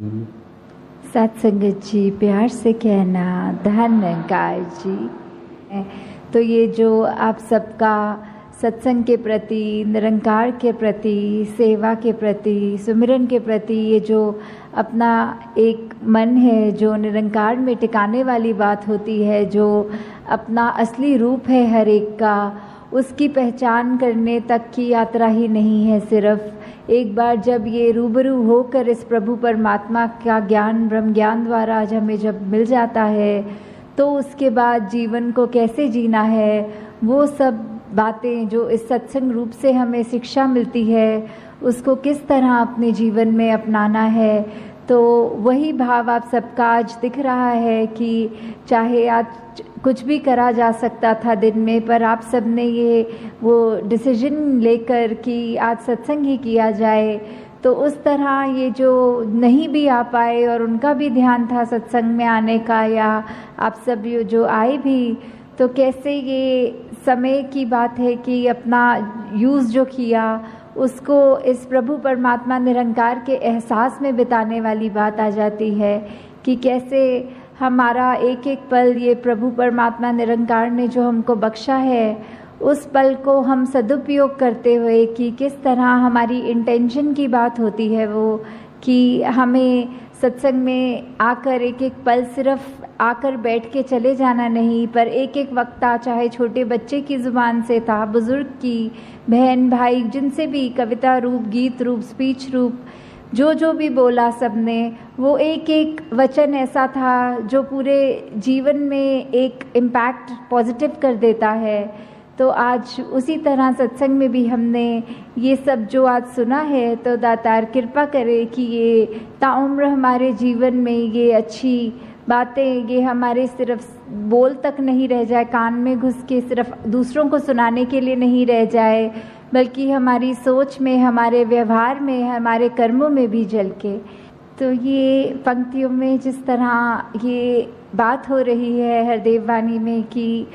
सत्संगत जी, प्यार से कहना धन्यकार जी। तो ये जो आप सबका सत्संग के प्रति, निरंकार के प्रति, सेवा के प्रति, सुमिरन के प्रति ये जो अपना एक मन है जो निरंकार में टिकाने वाली बात होती है, जो अपना असली रूप है हर एक का, उसकी पहचान करने तक की यात्रा ही नहीं है। सिर्फ एक बार जब ये रूबरू होकर इस प्रभु परमात्मा का ज्ञान, ब्रह्म ज्ञान द्वारा आज हमें जब मिल जाता है, तो उसके बाद जीवन को कैसे जीना है, वो सब बातें जो इस सत्संग रूप से हमें शिक्षा मिलती है, उसको किस तरह अपने जीवन में अपनाना है। तो वही भाव आप सबका आज दिख रहा है कि चाहे आज कुछ भी करा जा सकता था दिन में, पर आप सब ने ये वो डिसीजन लेकर कि आज सत्संग ही किया जाए। तो उस तरह ये जो नहीं भी आ पाए और उनका भी ध्यान था सत्संग में आने का, या आप सब जो आए भी, तो कैसे ये समय की बात है कि अपना यूज़ जो किया उसको इस प्रभु परमात्मा निरंकार के एहसास में बिताने वाली बात आ जाती है कि कैसे हमारा एक एक पल ये प्रभु परमात्मा निरंकार ने जो हमको बख्शा है, उस पल को हम सदुपयोग करते हुए कि किस तरह हमारी इंटेंशन की बात होती है वो कि हमें सत्संग में आकर एक एक पल सिर्फ आकर बैठ के चले जाना नहीं, पर एक एक वक्ता, चाहे छोटे बच्चे की ज़ुबान से था, बुज़ुर्ग की, बहन भाई, जिनसे भी कविता रूप, गीत रूप, स्पीच रूप, जो भी बोला सबने, वो एक एक वचन ऐसा था जो पूरे जीवन में एक इम्पैक्ट पॉजिटिव कर देता है। तो आज उसी तरह सत्संग में भी हमने ये सब जो आज सुना है, तो दातार कृपा करे कि ये ताउम्र हमारे जीवन में ये अच्छी बातें, ये हमारे सिर्फ बोल तक नहीं रह जाए, कान में घुस के सिर्फ दूसरों को सुनाने के लिए नहीं रह जाए, बल्कि हमारी सोच में, हमारे व्यवहार में, हमारे कर्मों में भी झलके। तो ये पंक्तियों में जिस तरह ये बात हो रही है हरदेव वाणी में कि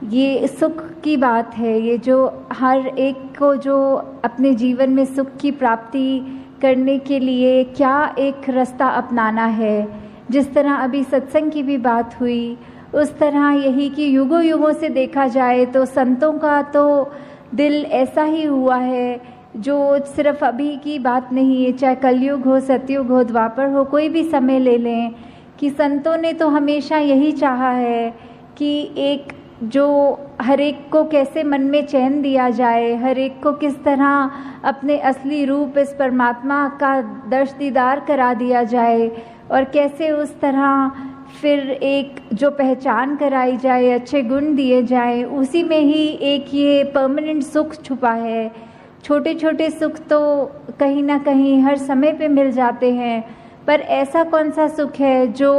ये सुख की बात है, ये जो हर एक को जो अपने जीवन में सुख की प्राप्ति करने के लिए क्या एक रास्ता अपनाना है। जिस तरह अभी सत्संग की भी बात हुई, उस तरह यही कि युगों युगों से देखा जाए तो संतों का तो दिल ऐसा ही हुआ है जो सिर्फ अभी की बात नहीं है, चाहे कलयुग हो, सतयुग हो, द्वापर हो, कोई भी समय ले लें, कि संतों ने तो हमेशा यही चाहा है कि एक जो हर एक को कैसे मन में चैन दिया जाए, हर एक को किस तरह अपने असली रूप इस परमात्मा का दर्श दीदार करा दिया जाए, और कैसे उस तरह फिर एक जो पहचान कराई जाए, अच्छे गुण दिए जाए, उसी में ही एक ये परमानेंट सुख छुपा है। छोटे छोटे सुख तो कहीं ना कहीं हर समय पे मिल जाते हैं, पर ऐसा कौन सा सुख है जो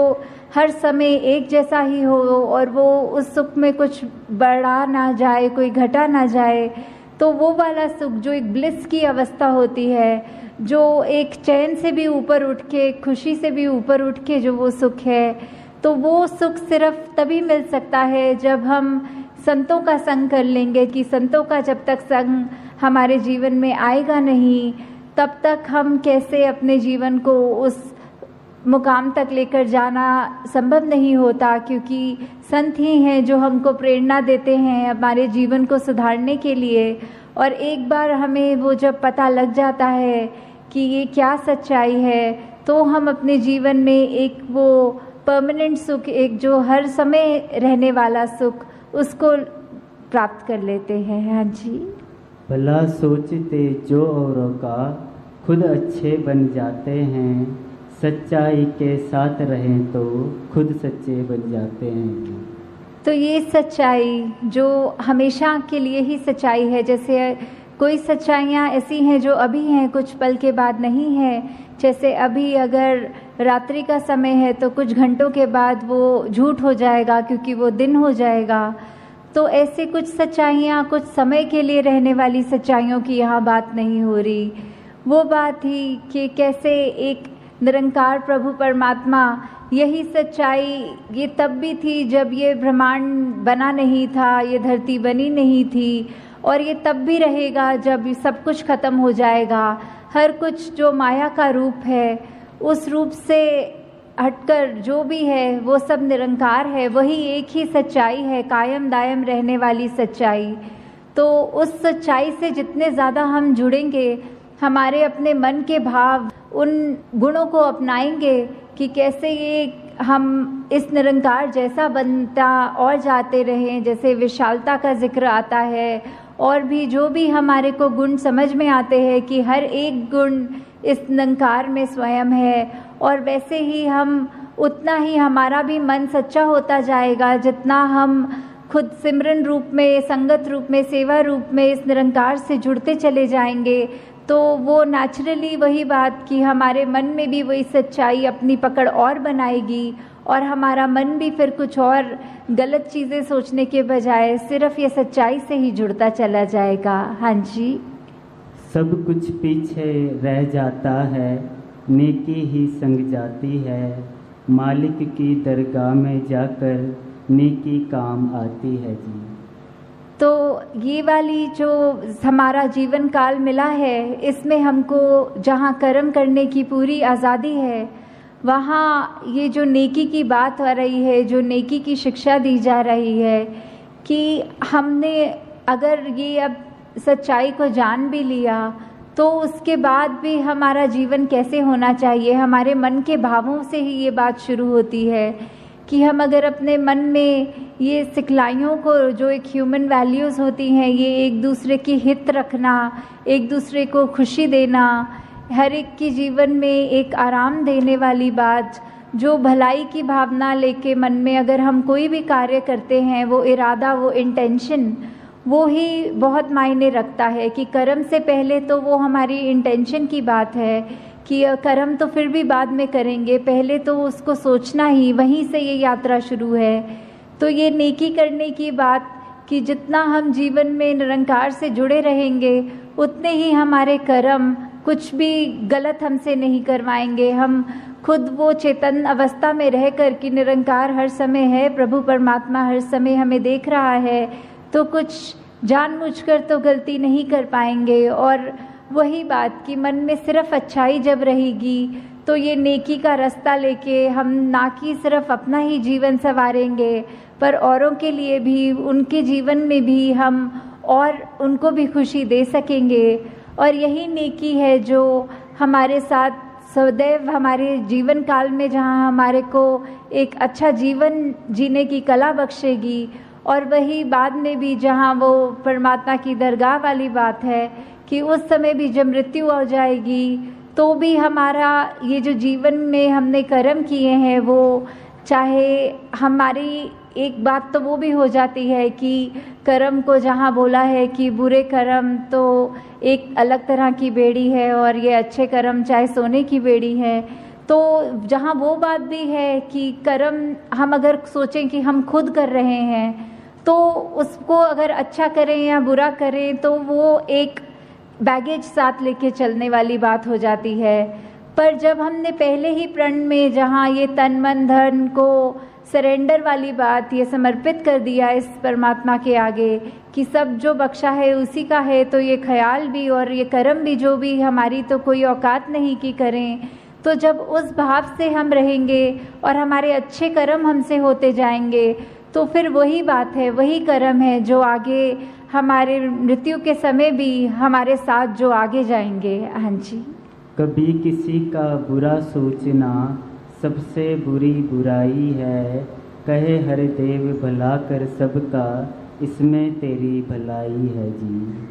हर समय एक जैसा ही हो और वो उस सुख में कुछ बढ़ा ना जाए, कोई घटा ना जाए। तो वो वाला सुख जो एक ब्लिस की अवस्था होती है, जो एक चैन से भी ऊपर उठ के, खुशी से भी ऊपर उठ के जो वो सुख है, तो वो सुख सिर्फ तभी मिल सकता है जब हम संतों का संग कर लेंगे। कि संतों का जब तक संग हमारे जीवन में आएगा नहीं, तब तक हम कैसे अपने जीवन को उस मुकाम तक लेकर जाना संभव नहीं होता, क्योंकि संत ही हैं जो हमको प्रेरणा देते हैं हमारे जीवन को सुधारने के लिए। और एक बार हमें वो जब पता लग जाता है कि ये क्या सच्चाई है, तो हम अपने जीवन में एक वो परमानेंट सुख, एक जो हर समय रहने वाला सुख, उसको प्राप्त कर लेते हैं। हाँ जी। भला सोचते जो औरों का खुद अच्छे बन जाते हैं, सच्चाई के साथ रहें तो खुद सच्चे बन जाते हैं। तो ये सच्चाई जो हमेशा के लिए ही सच्चाई है, जैसे कोई सच्चाइयाँ ऐसी हैं जो अभी हैं, कुछ पल के बाद नहीं है। जैसे अभी अगर रात्रि का समय है तो कुछ घंटों के बाद वो झूठ हो जाएगा, क्योंकि वो दिन हो जाएगा। तो ऐसे कुछ सच्चाइयाँ कुछ समय के लिए रहने वाली सच्चाइयों की यहाँ बात नहीं हो रही। वो बात ही कि कैसे एक निरंकार प्रभु परमात्मा, यही सच्चाई ये तब भी थी जब ये ब्रह्मांड बना नहीं था, ये धरती बनी नहीं थी, और ये तब भी रहेगा जब सब कुछ खत्म हो जाएगा। हर कुछ जो माया का रूप है उस रूप से हटकर जो भी है वो सब निरंकार है, वही एक ही सच्चाई है, कायम दायम रहने वाली सच्चाई। तो उस सच्चाई से जितने ज़्यादा हम जुड़ेंगे, हमारे अपने मन के भाव उन गुणों को अपनाएंगे कि कैसे ये हम इस निरंकार जैसा बनता और जाते रहें। जैसे विशालता का जिक्र आता है, और भी जो भी हमारे को गुण समझ में आते हैं कि हर एक गुण इस निरंकार में स्वयं है, और वैसे ही हम उतना ही हमारा भी मन सच्चा होता जाएगा जितना हम खुद सिमरन रूप में, संगत रूप में, सेवा रूप में इस निरंकार से जुड़ते चले जाएंगे। तो वो नेचुरली वही बात कि हमारे मन में भी वही सच्चाई अपनी पकड़ और बनाएगी, और हमारा मन भी फिर कुछ और गलत चीज़ें सोचने के बजाय सिर्फ ये सच्चाई से ही जुड़ता चला जाएगा। हाँ जी। सब कुछ पीछे रह जाता है, नेकी ही संग जाती है, मालिक की दरगाह में जाकर नेकी काम आती है जी। तो ये वाली जो हमारा जीवन काल मिला है, इसमें हमको जहाँ कर्म करने की पूरी आज़ादी है, वहाँ ये जो नेकी की बात आ रही है, जो नेकी की शिक्षा दी जा रही है कि हमने अगर ये अब सच्चाई को जान भी लिया तो उसके बाद भी हमारा जीवन कैसे होना चाहिए। हमारे मन के भावों से ही ये बात शुरू होती है कि हम अगर अपने मन में ये सिखलाइयों को, जो एक ह्यूमन वैल्यूज़ होती हैं, ये एक दूसरे की हित रखना, एक दूसरे को खुशी देना, हर एक की जीवन में एक आराम देने वाली बात, जो भलाई की भावना लेके मन में अगर हम कोई भी कार्य करते हैं, वो इरादा, वो इंटेंशन, वो ही बहुत मायने रखता है। कि कर्म से पहले तो वो हमारी इंटेंशन की बात है कि कर्म तो फिर भी बाद में करेंगे, पहले तो उसको सोचना ही, वहीं से ये यात्रा शुरू है। तो ये नेकी करने की बात कि जितना हम जीवन में निरंकार से जुड़े रहेंगे, उतने ही हमारे कर्म कुछ भी गलत हमसे नहीं करवाएंगे। हम खुद वो चेतन अवस्था में रह कर कि निरंकार हर समय है, प्रभु परमात्मा हर समय हमें देख रहा है, तो कुछ जानबूझकर तो गलती नहीं कर पाएंगे। और वही बात कि मन में सिर्फ अच्छाई जब रहेगी तो ये नेकी का रास्ता लेके हम ना कि सिर्फ अपना ही जीवन संवारेंगे, पर औरों के लिए भी, उनके जीवन में भी हम और उनको भी खुशी दे सकेंगे। और यही नेकी है जो हमारे साथ सदैव हमारे जीवन काल में, जहाँ हमारे को एक अच्छा जीवन जीने की कला बख्शेगी, और वही बाद में भी जहाँ वो परमात्मा की दरगाह वाली बात है कि उस समय भी जब मृत्यु हो जाएगी तो भी हमारा ये जो जीवन में हमने कर्म किए हैं, वो चाहे हमारी एक बात तो वो भी हो जाती है कि कर्म को जहाँ बोला है कि बुरे कर्म तो एक अलग तरह की बेड़ी है और ये अच्छे कर्म चाहे सोने की बेड़ी है। तो जहाँ वो बात भी है कि कर्म हम अगर सोचें कि हम खुद कर रहे हैं, तो उसको अगर अच्छा करें या बुरा करें तो वो एक बैगेज साथ लेके चलने वाली बात हो जाती है। पर जब हमने पहले ही प्रण में जहाँ ये तन मन धन को सरेंडर वाली बात, ये समर्पित कर दिया इस परमात्मा के आगे कि सब जो बख्शा है उसी का है, तो ये ख्याल भी और ये कर्म भी जो भी हमारी तो कोई औकात नहीं कि करें। तो जब उस भाव से हम रहेंगे और हमारे अच्छे कर्म हमसे होते जाएंगे, तो फिर वही बात है, वही कर्म है जो आगे हमारे मृत्यु के समय भी हमारे साथ जो आगे जाएंगे। हाँ जी। कभी किसी का बुरा सोचना सबसे बुरी बुराई है, कहे हर देव भला कर सबका, इसमें तेरी भलाई है जी।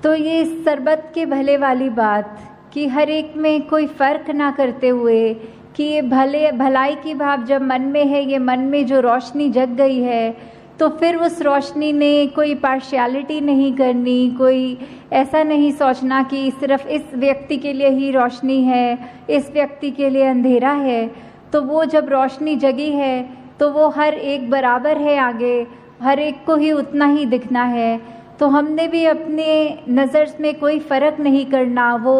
तो ये सरबत के भले वाली बात कि हर एक में कोई फ़र्क ना करते हुए कि ये भलाई की भाव जब मन में है, ये मन में जो रोशनी जग गई है, तो फिर उस रोशनी ने कोई पार्शियलिटी नहीं करनी, कोई ऐसा नहीं सोचना कि सिर्फ इस व्यक्ति के लिए ही रोशनी है, इस व्यक्ति के लिए अंधेरा है। तो वो जब रोशनी जगी है तो वो हर एक बराबर है, आगे हर एक को ही उतना ही दिखना है। तो हमने भी अपने नज़र में कोई फ़र्क नहीं करना। वो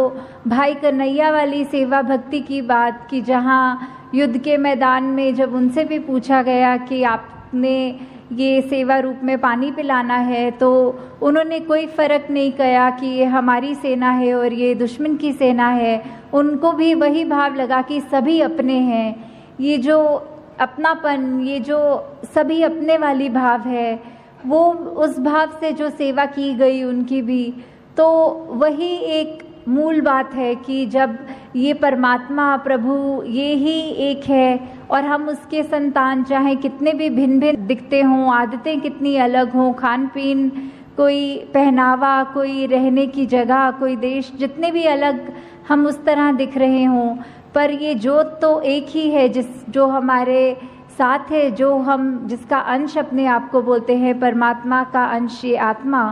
भाई कन्हैया वाली सेवा भक्ति की बात कि जहाँ युद्ध के मैदान में जब उनसे भी पूछा गया कि आपने ये सेवा रूप में पानी पिलाना है, तो उन्होंने कोई फ़र्क नहीं किया कि ये हमारी सेना है और ये दुश्मन की सेना है। उनको भी वही भाव लगा कि सभी अपने हैं। ये जो अपनापन, ये जो सभी अपने वाली भाव है, वो उस भाव से जो सेवा की गई उनकी भी, तो वही एक मूल बात है कि जब ये परमात्मा प्रभु ये ही एक है और हम उसके संतान, चाहे कितने भी भिन्न भिन्न दिखते हों, आदतें कितनी अलग हों, खान पीन, कोई पहनावा, कोई रहने की जगह, कोई देश, जितने भी अलग हम उस तरह दिख रहे हों, पर ये जोत तो एक ही है जो हमारे साथ है, जो हम जिसका अंश अपने आप को बोलते हैं, परमात्मा का अंश ये आत्मा,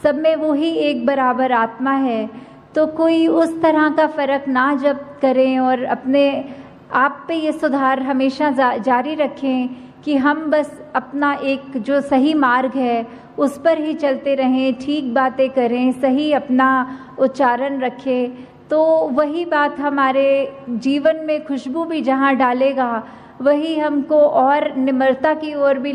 सब में वो ही एक बराबर आत्मा है। तो कोई उस तरह का फ़र्क ना जब करें और अपने आप पे ये सुधार हमेशा जारी रखें कि हम बस अपना एक जो सही मार्ग है उस पर ही चलते रहें, ठीक बातें करें, सही अपना उच्चारण रखें, तो वही बात हमारे जीवन में खुशबू भी जहाँ डालेगा, वही हमको और निम्रता की ओर भी